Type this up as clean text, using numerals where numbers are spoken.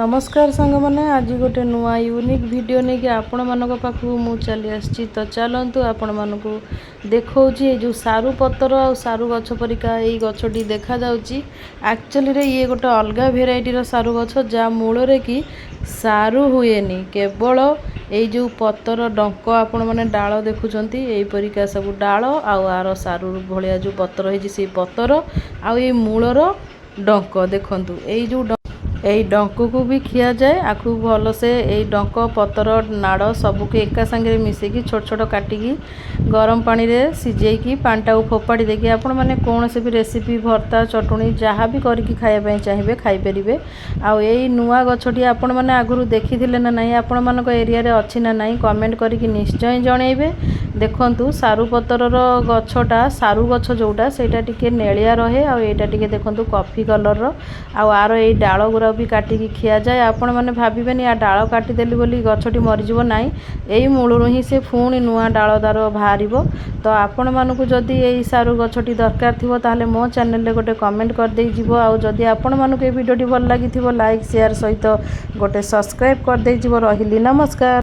नमस्कार सांग मैंने आज गोटे नुआ यूनिक वीडियो नहीं कि आपण मानक पाखु मु चली आसी तो चलतु आपण मानक देखा जो सारू पतर आ सारू गछ परिका ये गछटी देखा एक्चुअली रे ये गोटे अलग भेराइटीर सारू गछ जहाँ मूल कि सारू हुएनि केवल ये जो पतर डंक आपण मैंने डाल देखुंत यहीपरिका सब डाल आर सारू भाया जो पतर हो पतर आई मूलर डंक देखु यही डंक को भी खिया जाए आखु भल से यही डंक पतर नाड़ सबको एका सांगे मिसेकी छोट छोट काटिकी गरम पानी रे सिझेकी पानीटा फोपाड़ी देकी आपण मैंने कौन से भी रेसिपी भर्ता चटुणी जहाँ भी करके खाइबा चाहिए खाईपर आउ यही नुआ गछटी आपण मैंने आगु देखी ना नहीं आपण मान एरिया रे अच्छी ना नहीं कमेंट करके निश्चय जनइबे। देखंतु सारू पतर गछटा सारू गछ जोटा सेटा टिके नेलिया रहे आटा टिके देखंतु कॉफी कलर आर ये डाल गुरा भी काटिकी खिया जाए आपण मैंने भावेनि आ डाल काटिदेली बोली गछटी मरीजो ना यही मूलू ही से पुणी नुआ डाल दार बाहर तो आपण मानक जदि यही सारू गछटी दरकार थी ताहले मो चैनल रे गोटे कमेंट कर दे जीवो आउ जदि आपण मानक ए वीडियोटी भल लागी लाइक शेयर सहित गोटे सब्सक्राइब कर दे जीवो। रहिली नमस्कार।